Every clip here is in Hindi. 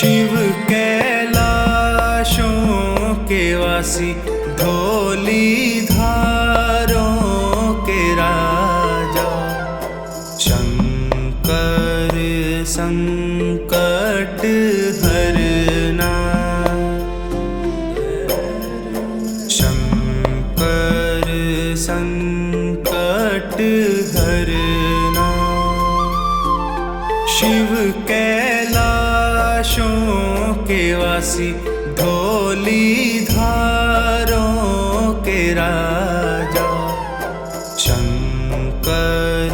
शिव कैलाशों के वासी, धौली धारों के राजा, शंकर संकट हरना, शंकर संकट हरना। शिव कैलाशों के वासी, धौली धारों के राजा, शंकर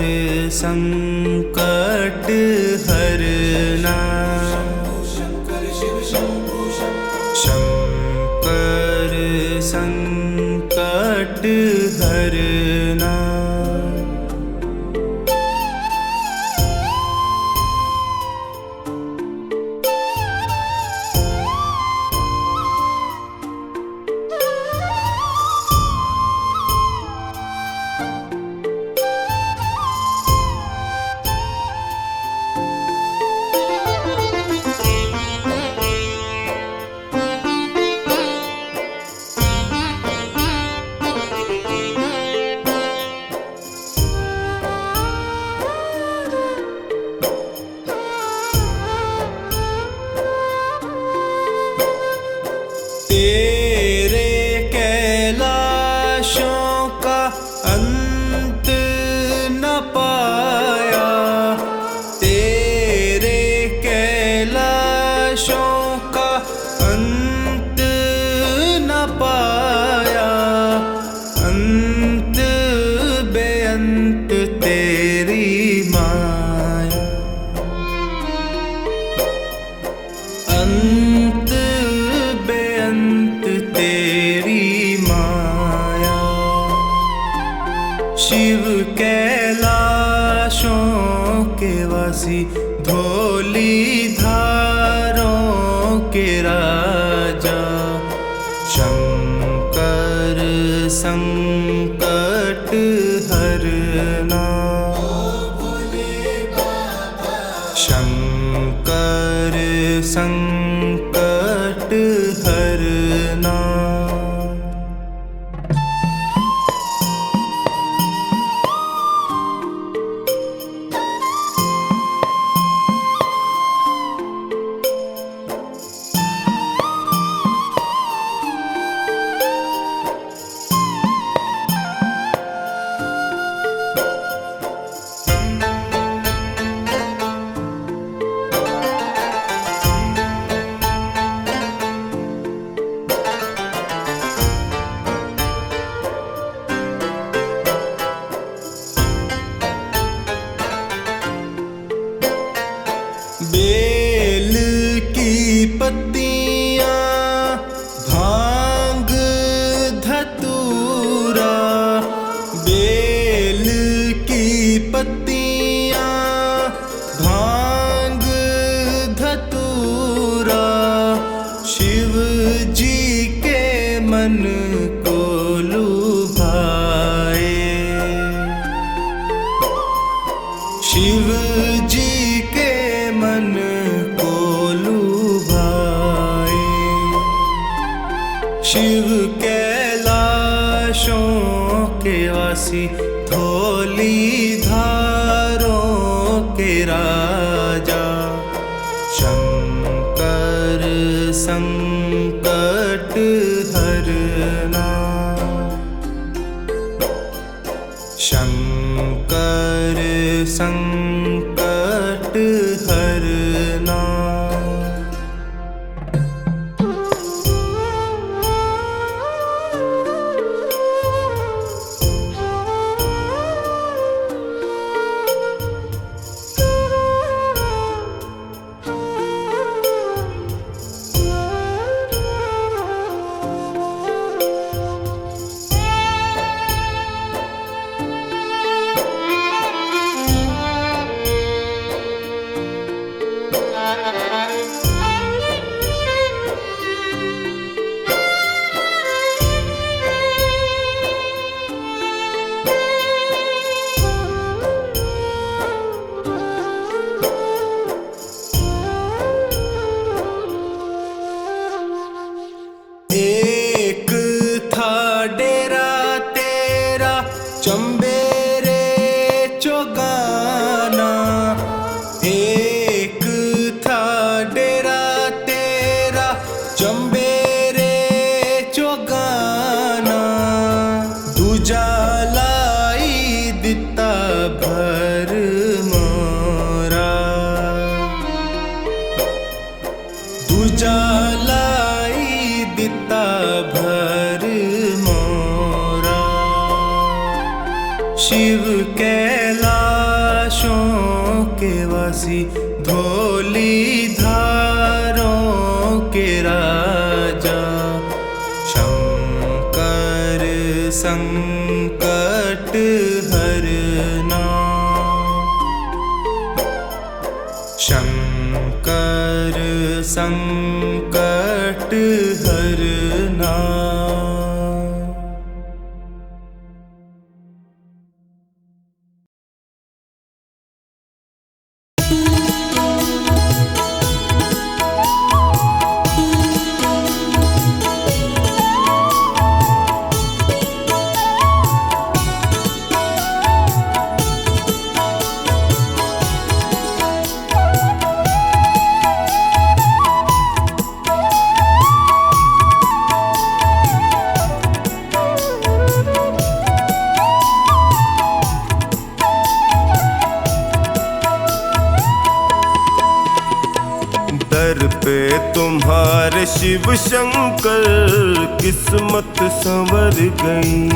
संकट हरना, शंकर संकट हरना। तेरे कैलाशों का अंत न पाया, तेरे कैलाशों का अंत न पाया, अंत बेअंत तेरी माया, अंत बेअंत तेरी माया। शिव कैलाशों के वासी, धौली धारों के राजा, शंकर संकट हरना, शंकर संकट हरना। बेल की पत्तियां, भांग धतूरा, बेल की पत्तियां, भांग धतूरा, शिव जी के मन को लुभाए, शिव जी के मन को लुभाए। शिव कैलाशों के वासी, धौली धारों के राजा, शंकर संकट हरना, शंकर संकट हरना। धौलीधारों के राजा शंकर संकट हरना। शंकर संकट हरना। दर पे तुम्हारे शिव शंकर किस्मत संवर गई।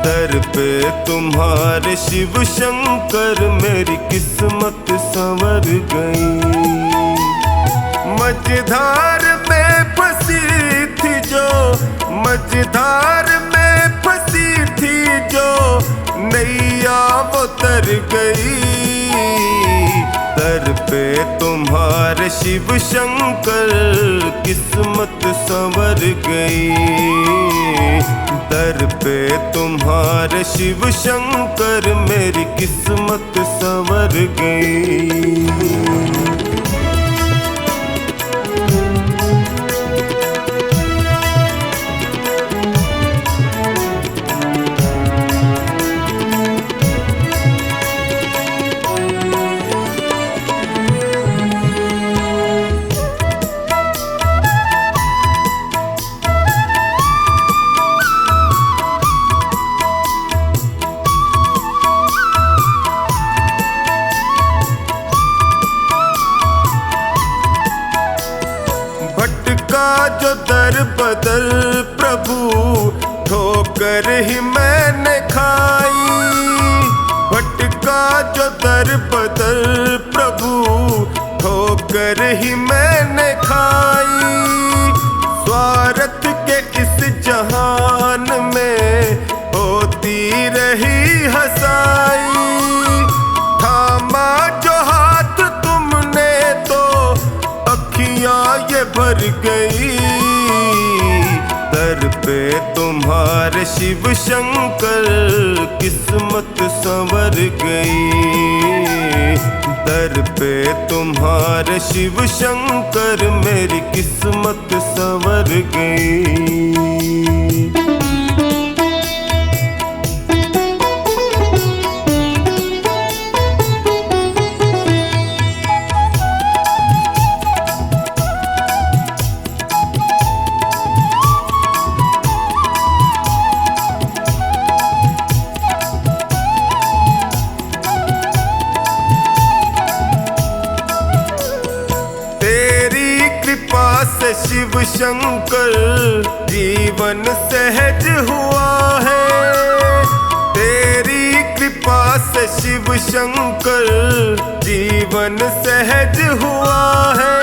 दर पे तुम्हारे शिव शंकर मेरी किस्मत संवर गई। मझधार में फंसी थी जो, मझधार में फंसी थी जो नैया वो तर गई। दर पे तुम्हारे शिव शंकर किस्मत संवर गई। दर पे तुम्हारे शिव शंकर मेरी किस्मत संवर गई। भटका जो दर बदल प्रभु ठोकर ही मैंने खाई। भटका जो दर बदल प्रभु ठोकर ही मैंने खाई। स्वार्थ के इस जहान में होती रही हंसाई। थामा जो हाथ तुमने तो अखियां ये भर गई। दर पे तुम्हारे शिव शंकर किस्मत संवर गई। दर पे तुम्हारे शिव शंकर मेरी किस्मत संवर गई। से शिव शंकर जीवन सहज हुआ है। तेरी कृपा से शिव शंकर जीवन सहज हुआ है।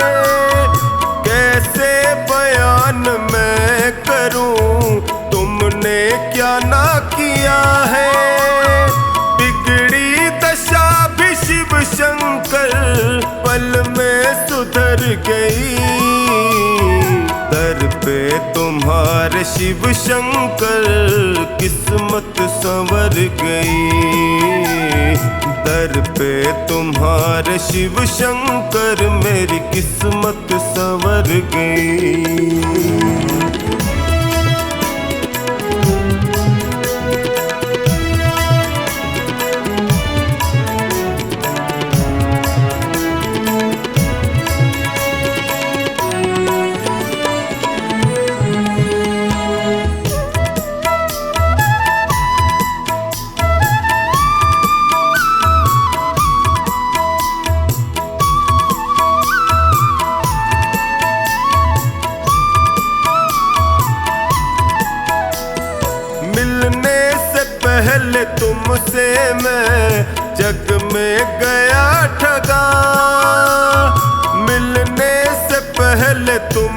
कैसे बयान मैं करूं तुमने क्या ना किया है। बिगड़ी दशा भी शिव शंकर पल में सुधर गई। दर पे तुम्हारे शिव शंकर किस्मत संवर गई। दर पे तुम्हारे शिव शंकर मेरी किस्मत संवर गई।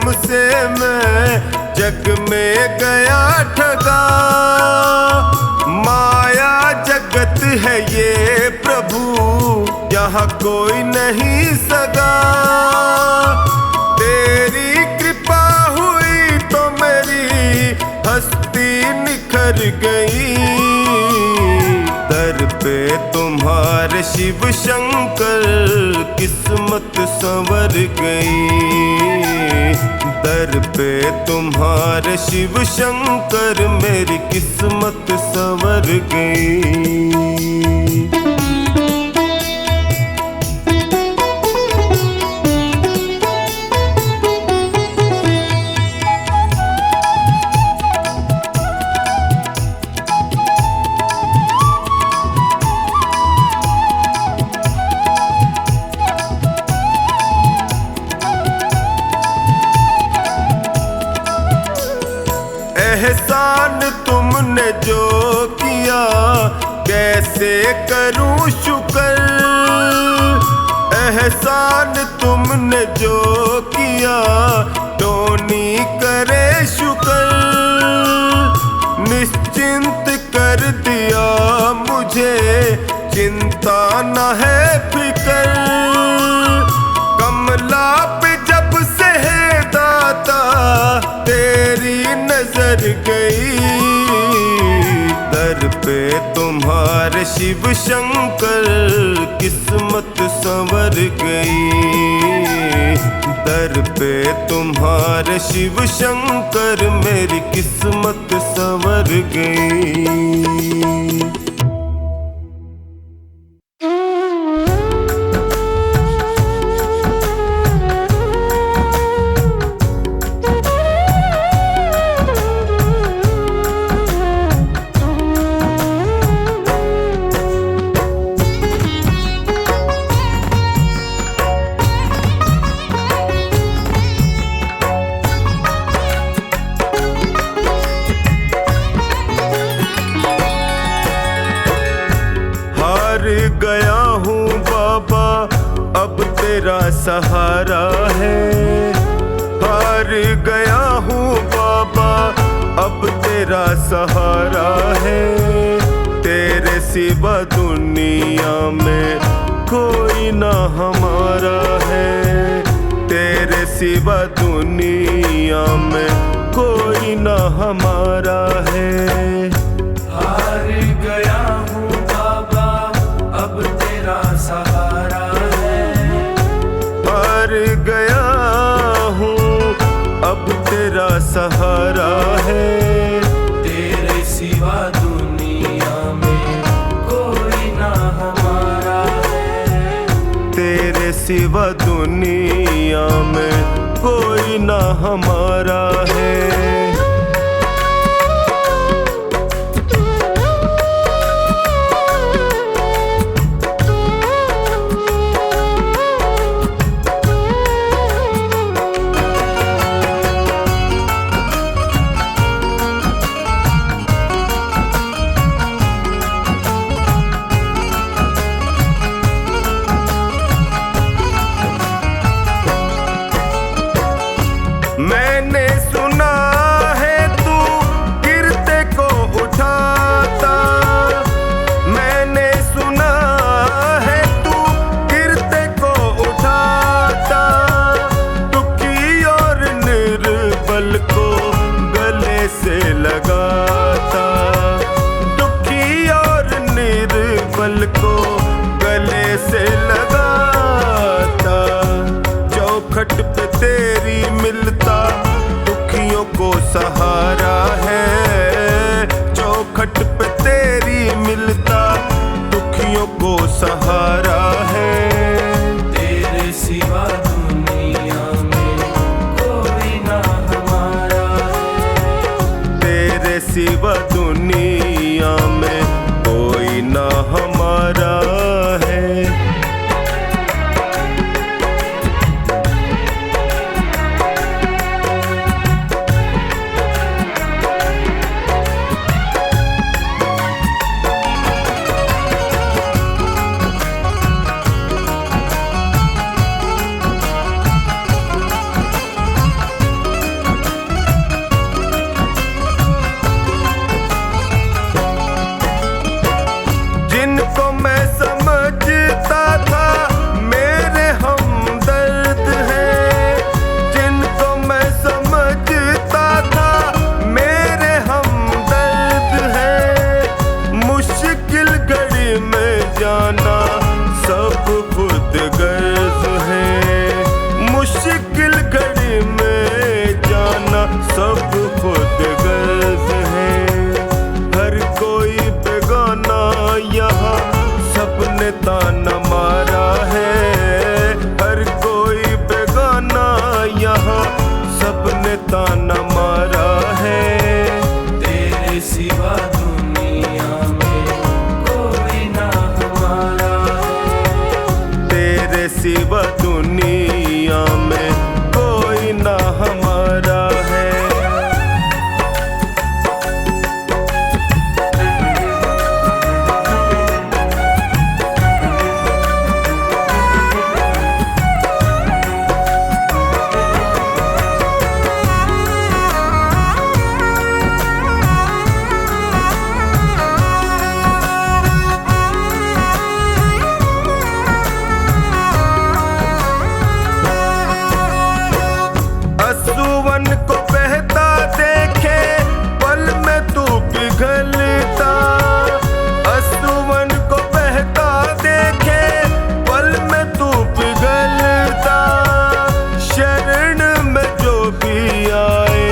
प्रेम से मैं जग में गया ठगा। माया जगत है ये प्रभु, यहाँ कोई नहीं सगा। तेरी कृपा हुई तो मेरी हस्ती निखर गई। दर पे तुम्हारे शिव शंकर किस्मत संवर गई। दर पे तुम्हारे शिव शंकर मेरी किस्मत संवर गई। एहसान तुमने जो किया कैसे करूं शुक्र। एहसान तुमने जो किया टोनी करे शुक्र। निश्चिंत कर दिया मुझे चिंता न है फिक्र। कमला पे जब से है दाता तेरी नजर गई। दर पे तुम्हारे शिव शंकर किस्मत संवर गई। दर पे तुम्हारे शिव शंकर मेरी किस्मत संवर गई। गया हूँ बाबा अब तेरा सहारा है। हार गया हूँ बाबा अब तेरा सहारा है। तेरे सिवा दुनिया में कोई ना हमारा है। तेरे सिवा दुनिया में कोई ना हमारा है। हार गया हूँ बाबा अब तेरा सहारा है। हार गया हूँ अब तेरा सहारा है। तेरे सिवा दुनिया में कोई ना हमारा है। तेरे सिवा दुनिया में कोई ना हमारा है। मैंने सुना है तू गिरते को उठाता। मैंने सुना है तू गिरते को उठाता। दुखी और निर्बल को गले से लगाता। दुखी और निर्बल को गले से लगाता। चौखट पे तेरी मिलता दुखियों को सहारा है। चौखट पे तेरी मिलता दुखियों को सहारा है। तेरे सिवा दुनिया में कोई ना हमारा है। तेरे सिवा दुनिया में कोई ना हमारा है। सब खुद गर्ज है। हर कोई बेगाना यहाँ सबने ताना मारा है। हर कोई बेगाना यहाँ सबने ताना मारा है। तेरे सिवा दुनिया में कोई ना हमारा है। तेरे सिवा दुनिया में कोई ना हमारा है। असुवन को बहता देखे पल में तू पिघलता। असुवन को बहता देखे पल में तू पिघलता। शरण में जो भी आए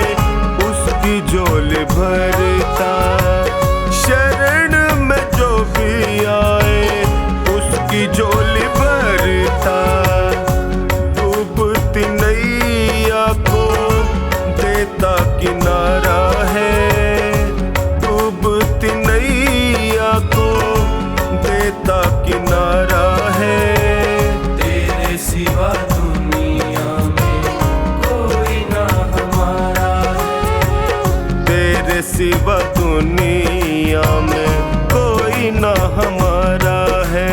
उसकी झोली भरता। शरण में जो भी आए उसकी झोली भरता। डूबती नैया को देता किनारा है। डूबती नैया को देता किनारा है। तेरे सिवा दुनिया में कोई ना हमारा है। तेरे सिवा दुनिया में कोई ना हमारा है।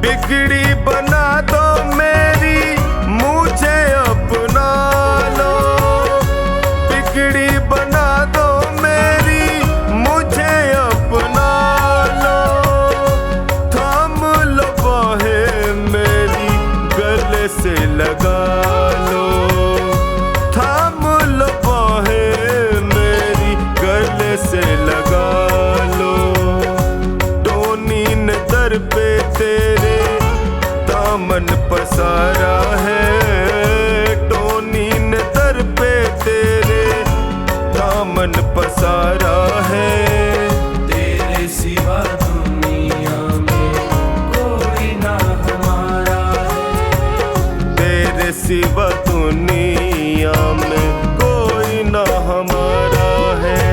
बिगड़ी बना दो मेरी मुझे अपना लो। बिगड़ी बना दो मेरी मुझे अपना लो। थाम लो बाहें मेरी गले से लगा लो। थाम लो बाहें मेरी गले से लगा लो। टोनी ने दर पे तेरे दामन पसारा है। टोनी ने दर पे तेरे दामन पसारा है। तेरे सिवा दुनिया में कोई ना हमारा है। तेरे सिवा दुनिया में कोई ना हमारा है।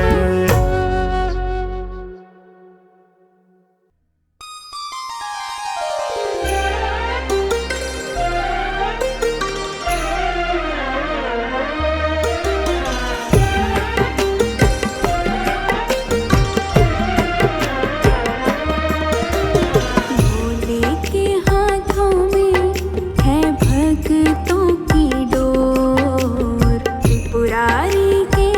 भोले के हाथों में है भक्तों की डोर। त्रिपुरारी के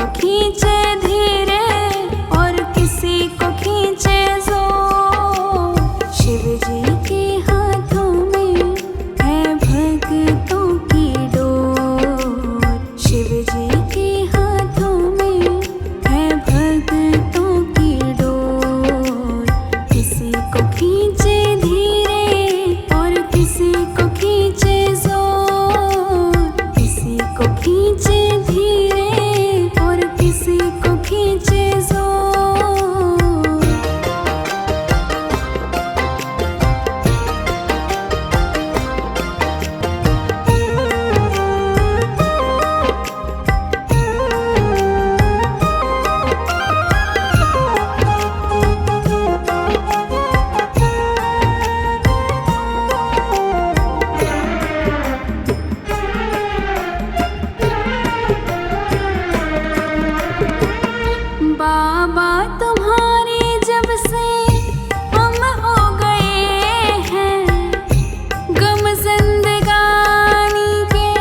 को खींचे धीरे और किसी को खींचे जोर। शिव जी के हाथों में है भक्तों की डोर। शिव जी के हाथों में है भक्तों की डोर। किसी को खींचे धीरे और किसी को खींचे जोर। किसी को खींचे धीरे और किसी को खींचे जोर। बाबा तुम्हारे जब से हम हो गए हैं, गम जिंदगानी के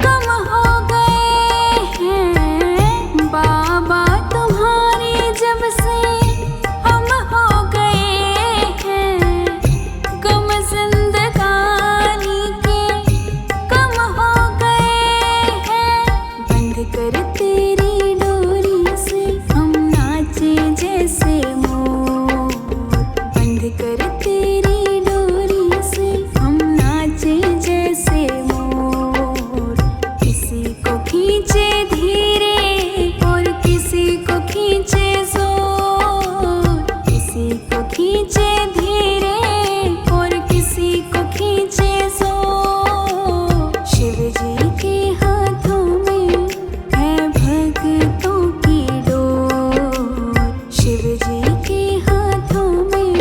कम हो गए हैं। बाबा तुम्हारे जब से हम हो गए हैं, गम जिंदगानी के कम हो गए हैं। बंद कर तेरी डोरी से हम नाचे जैसे मोर। बंद कर तेरी डोरी से हम नाचे जैसे मोर। किसी को खींचे धीरे और किसी को खींचे जोर। किसी को खींचे धीरे और किसी को खींचे जोर। शिव जी के हाथों में है भक्तों की डोर। शिव जी के हाथों में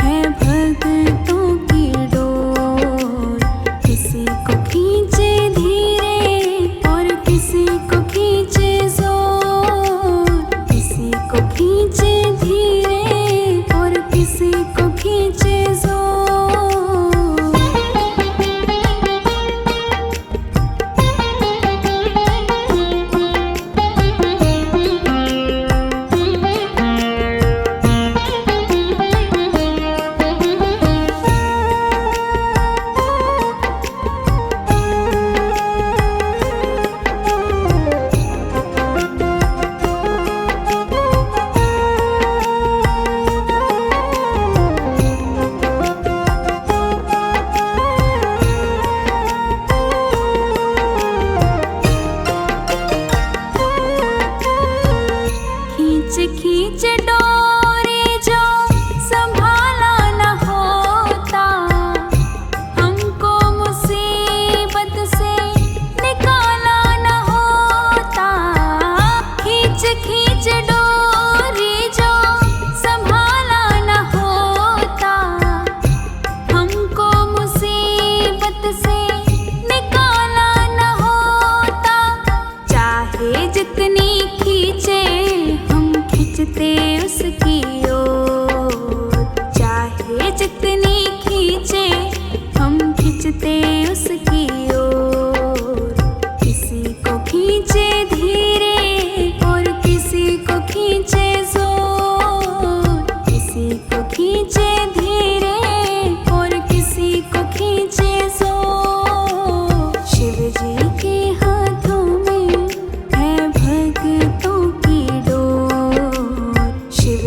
है भक्तों की डोर। किसी को खींचे धीरे और किसी को खींचे जोर। किसी को खींचे धीरे और किसी को खींचे जोर। खींच खींच डोरी जो संभाला न होता, हमको मुसीबत से निकाला न होता। खींच खींच डोरी जो संभाला न होता, हमको मुसीबत से निकाला न होता। चाहे जितनी खींचे हम खींचते उसकी ओर। चाहे जितनी खींचे हम खींचते उसकी ओर। किसी को खींचे धीरे और किसी को खींचे जोर। किसी को खींचे धीरे और किसी को खींचे जोर। शिव जी के हाथों में है भक्तों की डोर। शिव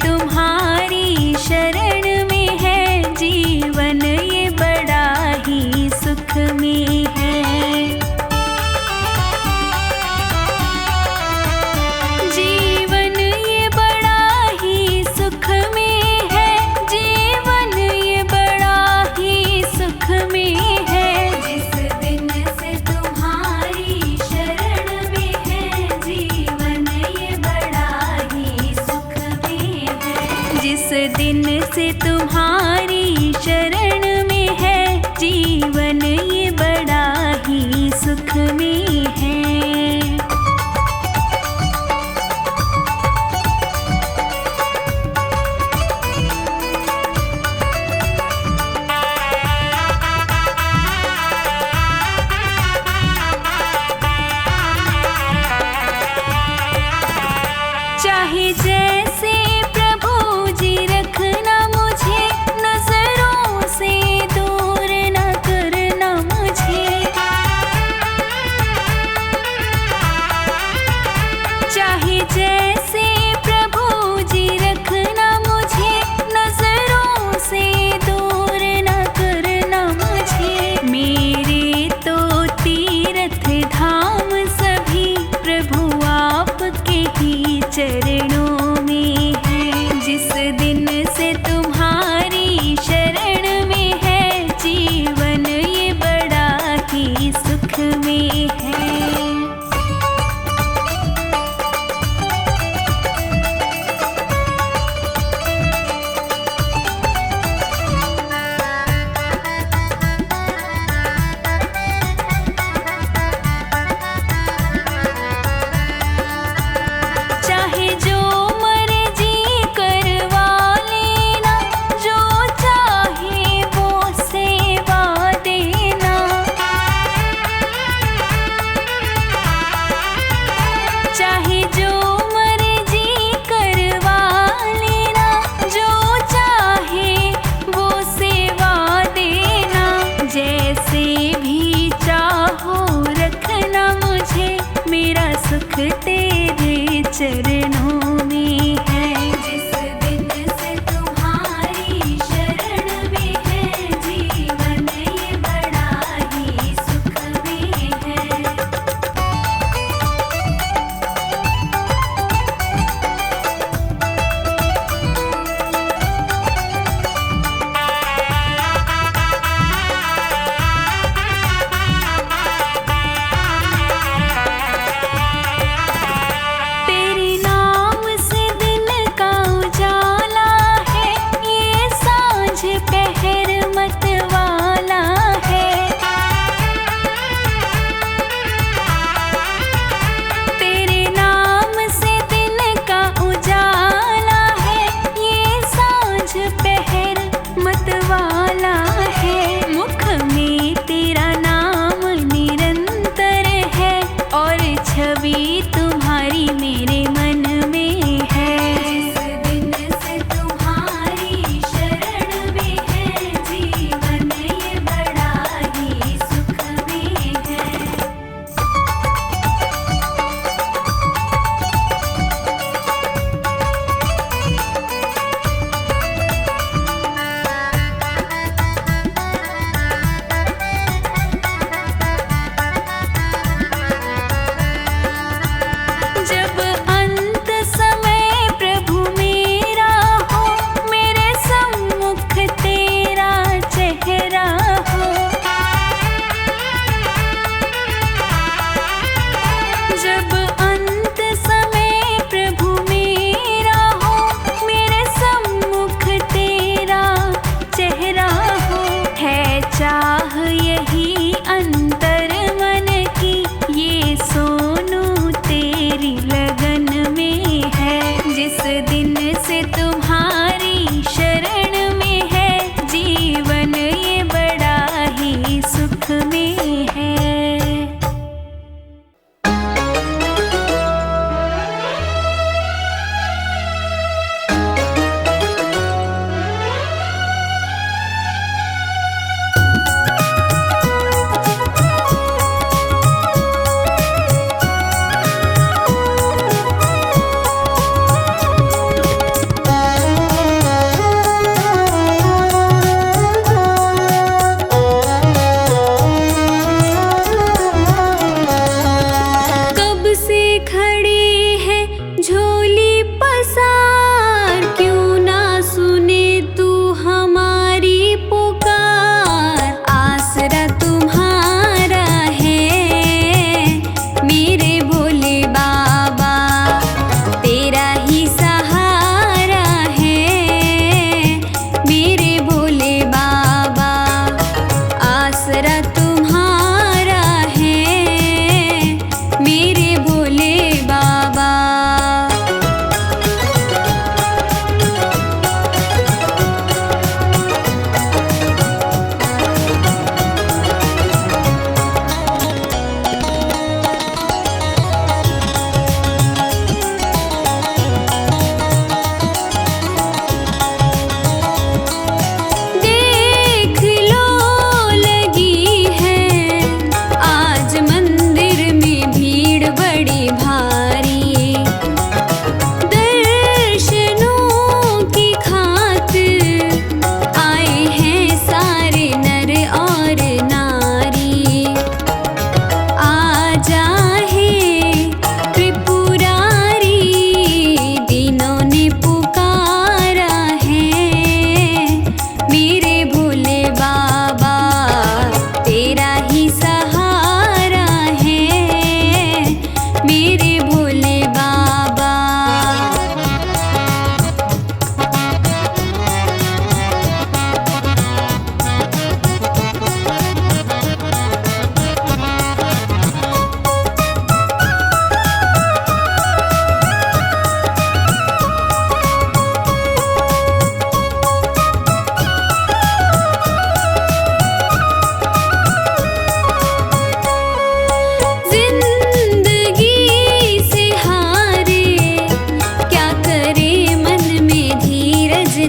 तुम्हारी शरण में है, जीवन ये बड़ा ही सुख में है। जीवन ये बड़ा ही सुख में है, जीवन ये बड़ा ही सुख में है। जिस दिन से तुम्हारी शरण में है, जीवन ये बड़ा ही सुख में है। जिस दिन से तुम्हारी शरण में है, जीवन ये बड़ा ही सुख में है। चाहे जैसे प्रभु जी रखना मुझे, नजरों से दूर न करना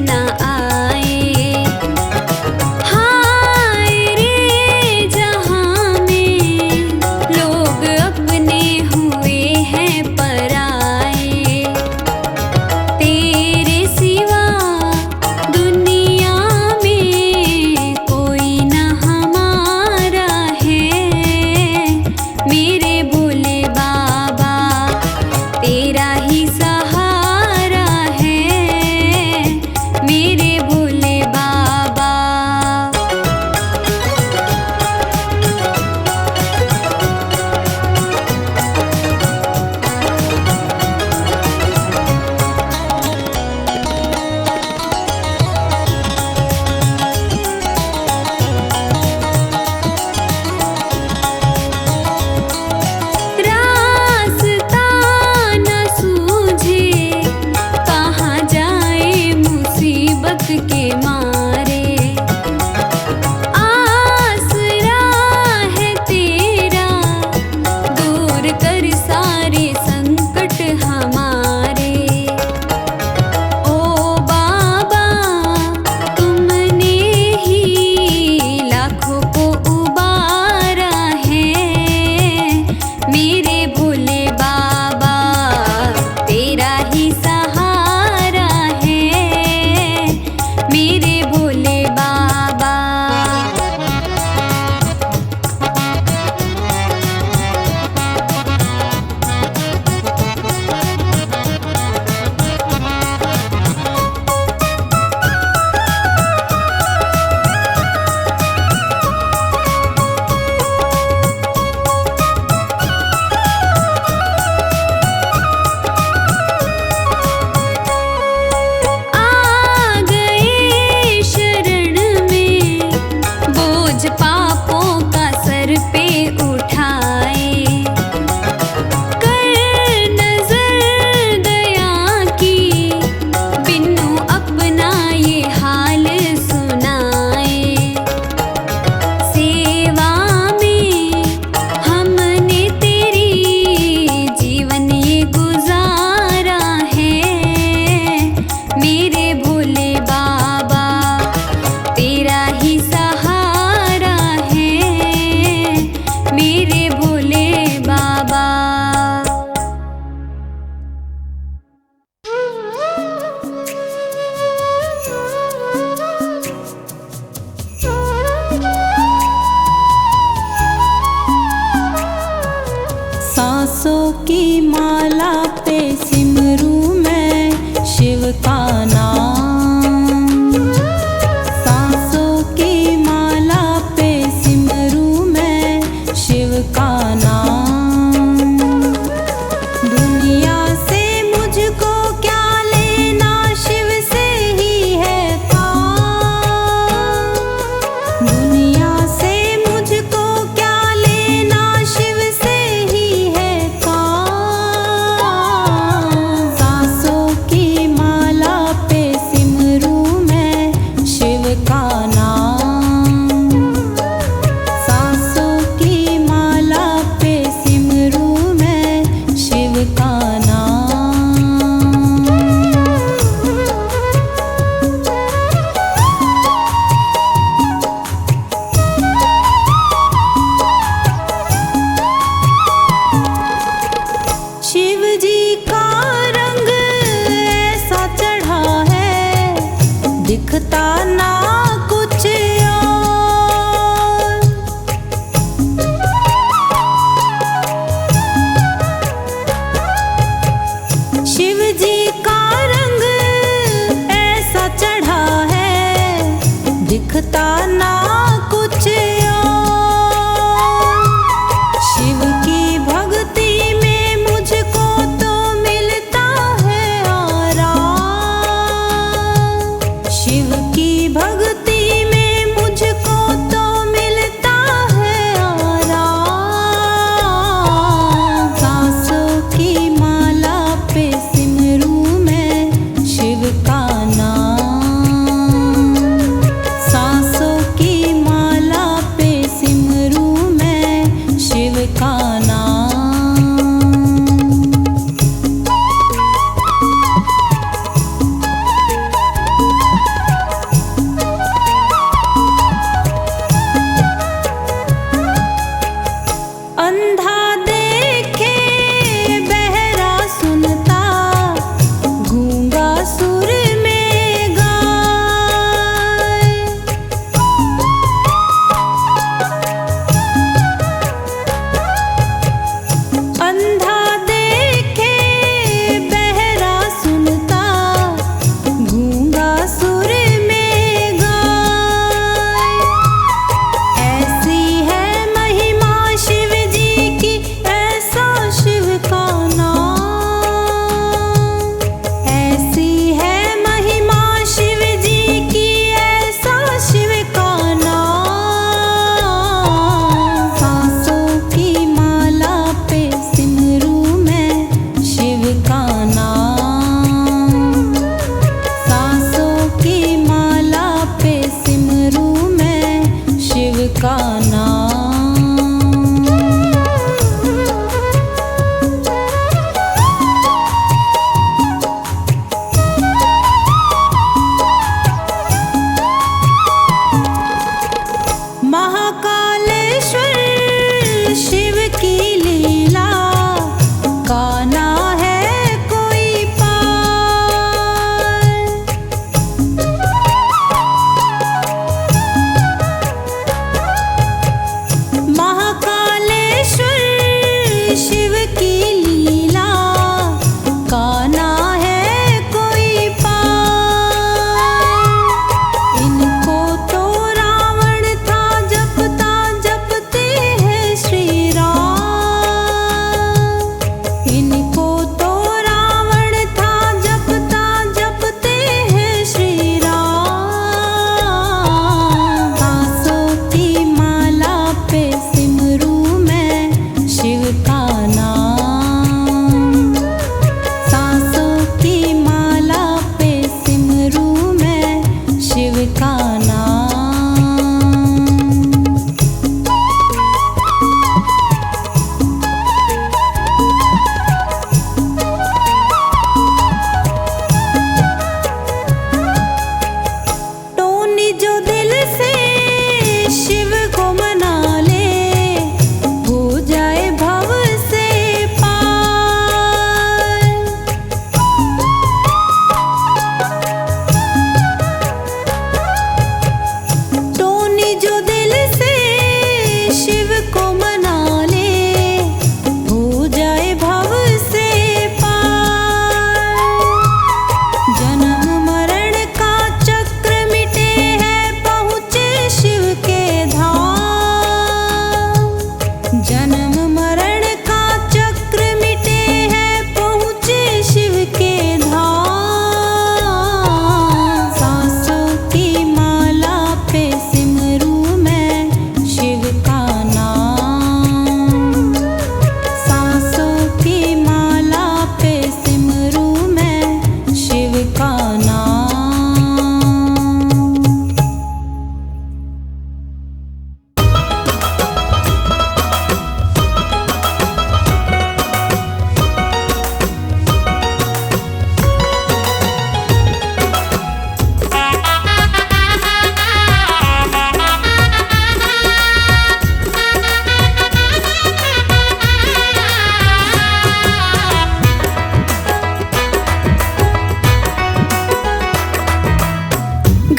ना आए। हाय रे जहाँ में लोग अपने हुए हैं पराए। तेरे सिवा दुनिया में कोई ना हमारा है। मेरे भोले बाबा तेरा ही सहारा है। मेरे भोले बाबा। रास्ता न सूझे कहाँ जाए मुसीबत के मारे। आसरा है तेरा दूर कर सारे संकट हमारे। ओ बाबा तुमने ही लाखों को उबारा है। मेरे भोले बाबा तेरा ही सहारा है। मेरे भोले बाबा। आ गए शरण में बोझ पापों का सर पे उठाए। कर नजर दया की बिन्नू अपना ये हाल सुनाए। सेवा में हमने तेरी जीवन ये गुजारा है। मेरे भोले बाबा तेरा ही सहारा है। मेरे भोले बाबा। सांसों की माला पे सिमरू मैं शिव का नाम। सांसों की माला पे सिमरू मैं शिव का नाम। दुनिया से मुझको क्या लेना शिव से ही है काम। दुनिया से मुझको क्या लेना शिव से ही है काम। सांसों की माला पे सिमरू मैं शिव का नाम। सांसों की माला पे सिमरू मैं शिव का नाम। शिव जी का रंग ऐसा चढ़ा है दिखता ना कुछ और। शिव जी का रंग ऐसा चढ़ा है दिखता ना कुछ और। शिव की भक्ति में मुझको तो मिलता है आराम। शिव की भक्ति में मुझको तो मिलता है आराम। सांसों की माला पे सिमरू मैं शिव का नाम। सांसों की माला पे सिमरू मैं शिव का नाम।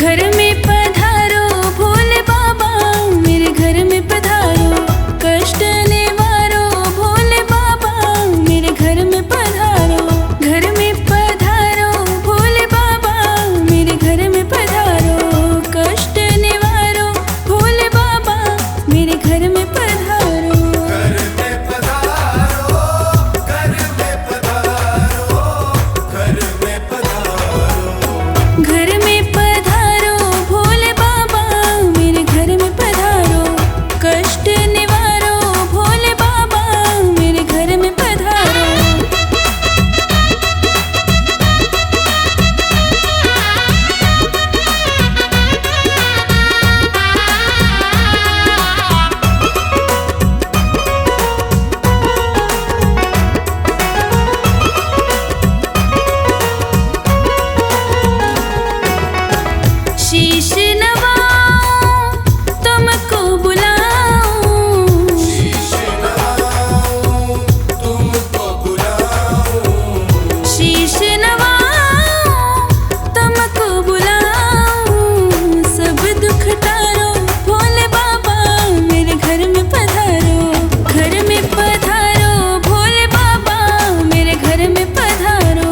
घर में पधारो भोले बाबा, मेरे घर में पधारो, कष्ट निवारो भोले बाबा, मेरे घर में पधारो। घर में पधारो भोले बाबा, मेरे घर में पधारो, कष्ट निवारो भोले बाबा, मेरे घर में पधारो। घर में पधारो, घर में पधारो, घर में पधारो। घर में पधारो भोले बाबा, मेरे घर में पधारो, कष्ट निवारो भोले बाबा, मेरे घर में पधारो। शीश नवाऊं तुमको बुलाऊं, शीश नवाऊं, तुमको बुलाऊं। शीश नवाऊं तुमको बुलाऊं, सब दुख तारो भोले बाबा, मेरे घर में पधारो। घर में पधारो भोले बाबा, मेरे घर में पधारो।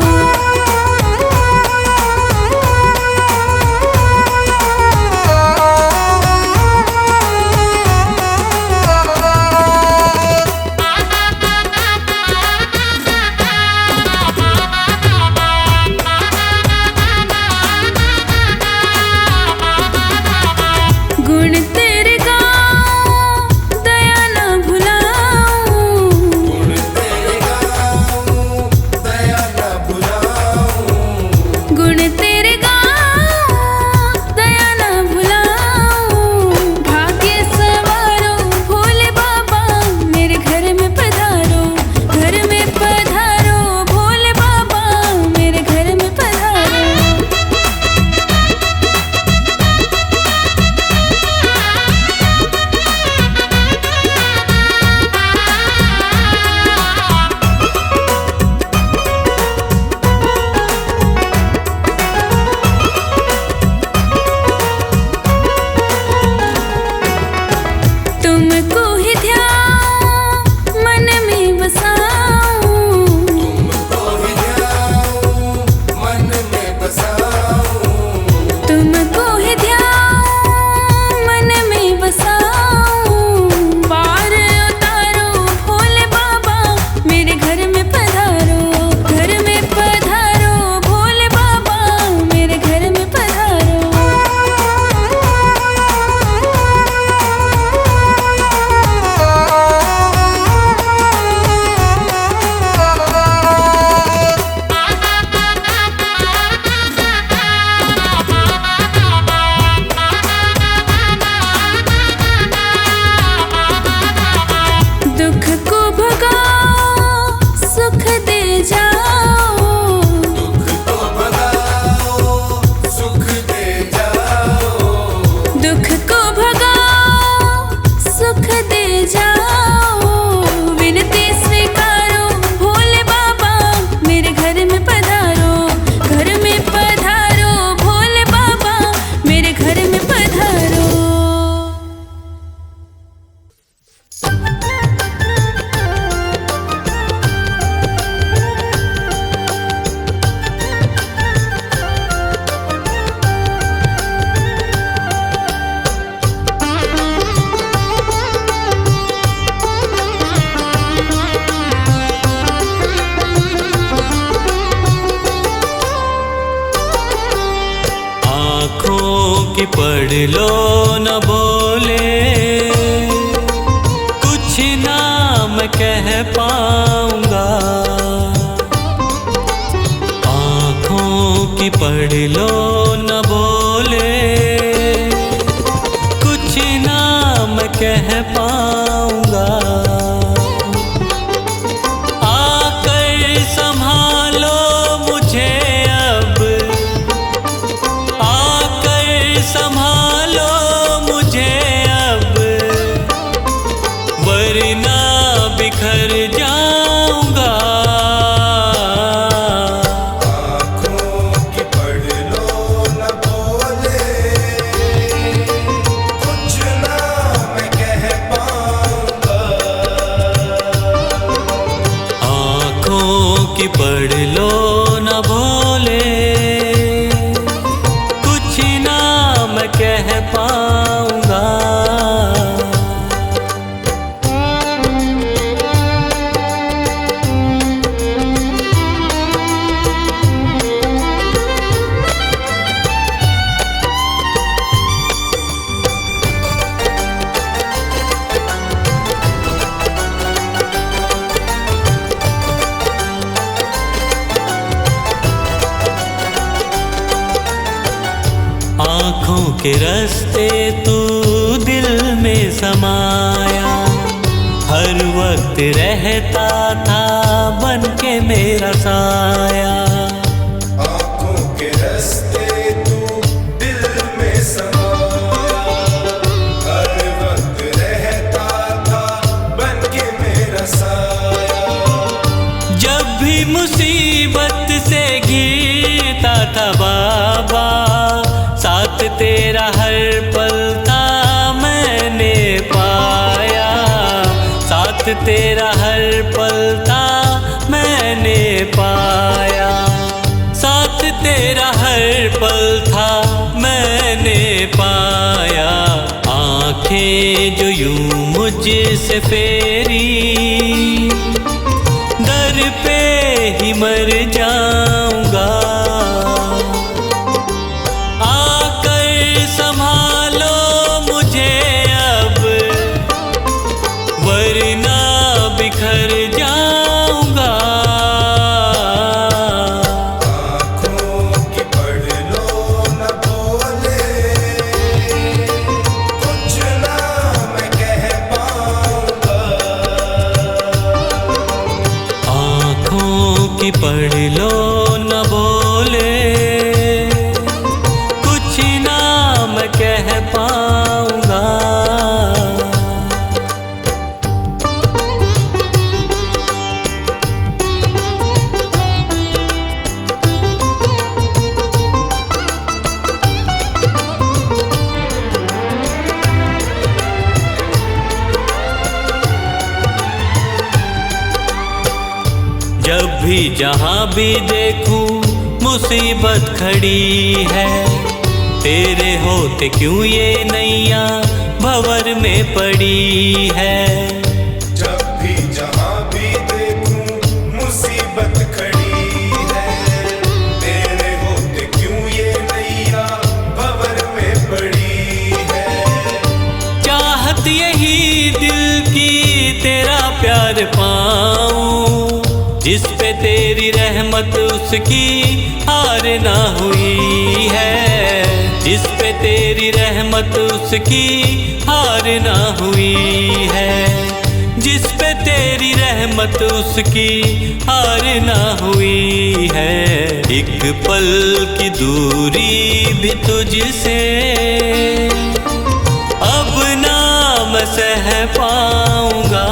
गुण तेरे गाऊं, दया न भुलाऊं, गुण तेरे गाऊं, दया न भुलाऊं। गुण तेरे गाऊं, दया न भुलाऊं, भाग्य सवारो भोले बाबा, मेरे घर में पधारो। घर में पधारो भोले बाबा, मेरे घर में पधारो। तुमको ही ध्यान मन में बसाऊं, तुमको ही ध्याऊं, मन में बसाऊं। तुमको ही ध्यान मन में बसाऊं, पार उतारो भोले बाबा, मेरे घर में पधारो। घर में पधारो भोले बाबा, मेरे घर में पधारो। दुख को भगाओ, सुख दे जाओ, दुख को भगाओ, सुख दे जाओ। दुख को भगाओ, सुख दे जाओ, विनती स्वीकारो भोले बाबा, मेरे घर में पधारो। घर में पधारो भोले बाबा, मेरे घर में पधारो। आँखों की पढ़ लो न बोले, कुछ ना मैं कह पाऊंगा। आँखों की पढ़ लो न बोले, कुछ ना मैं कह पाऊंगा। आकर संभालो मुझे अब, आकर संभालो मुझे अब, वरना बिखर जाऊंगा। आँखों की पढ़ लो कह पाऊंगा। आँखों के रास्ते तू दिल में समाया, हर वक्त रहता था बन के मेरा साया। आँखों के रास्ते तू दिल में समाया, हर वक्त रहता था बन के मेरा साया। जब भी मुसीबत से घिरता था बाबा, साथ तेरा हर पल था मैंने पाया। साथ तेरा हर पल था मैंने पाया। साथ तेरा हर पल था मैंने पाया। आँखें जो यूं मुझसे फेरी, दर पे ही मर जाऊंगा। संभालो मुझे अब, वरना बिखर जाऊंगा। आँखों की पढ़ लो न बोले, कुछ ना मैं कह पाऊंगा। आँखों की पढ़ लो न बोले, कह पाऊंगा। जब भी जहां भी देखूं मुसीबत खड़ी है, तेरे होते क्यों ये नैया भंवर में पड़ी है। जब भी जहां भी देखूं मुसीबत खड़ी है, तेरे होते क्यों ये नैया भंवर में पड़ी है। चाहत यही दिल की तेरा प्यार पाऊं, जिस पे तेरी रहमत उसकी हार ना हुई है। जिस पे तेरी रहमत उसकी हार ना हुई है। जिस पे तेरी रहमत उसकी हार ना हुई है। एक पल की दूरी भी तुझसे अब ना मैं सह पाऊंगा।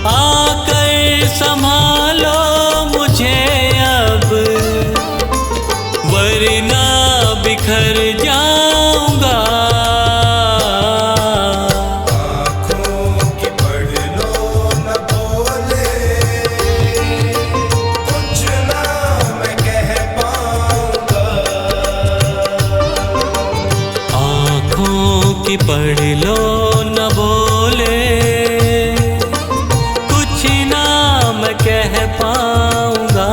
आकर संभालो मुझे अब, वरना बिखर जाऊंगा। आँखों की पढ़ लो न बोले, कुछ ना मैं कह पाऊंगा। आँखों की पढ़ लो न बोले, कुछ ना मैं कह पाऊंगा।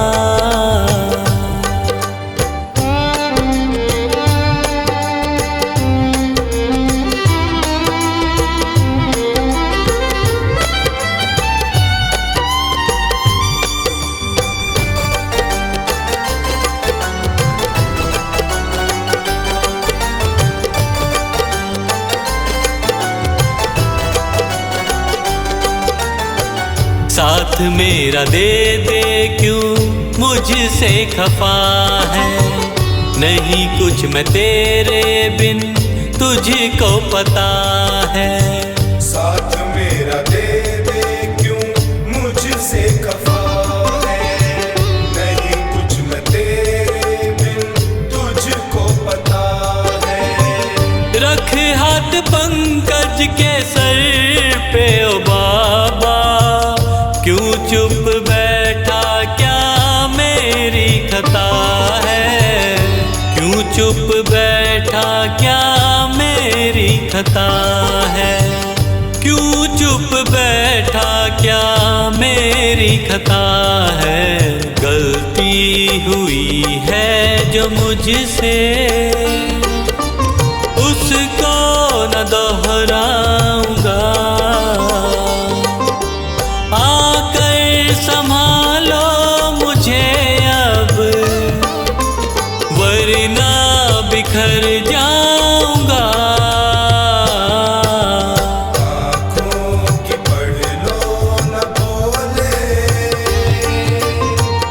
साथ मेरा दे दे क्यों मुझसे खफा है। नहीं कुछ मैं तेरे बिन तुझको पता है। साथ मेरा दे दे क्यों मुझसे खफा है। नहीं कुछ मैं तेरे बिन तुझको पता है। रख हाथ पंकज के सर पे ओ बाबा, क्यों चुप बैठा क्या मेरी खता है। क्यों चुप बैठा बैठा क्या मेरी खता है, क्यों चुप बैठा क्या मेरी खता है। गलती हुई है जो मुझसे उसको न दोहराऊंगा। आकर संभालो मुझे अब, वरना बिखर जाऊंगा। आँखों की पढ़ लो न बोले,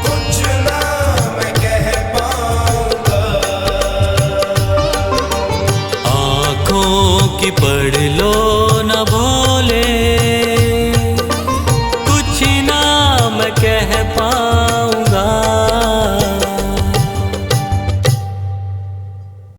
कुछ ना मैं कह पाऊंगा। आँखों की पढ़ लो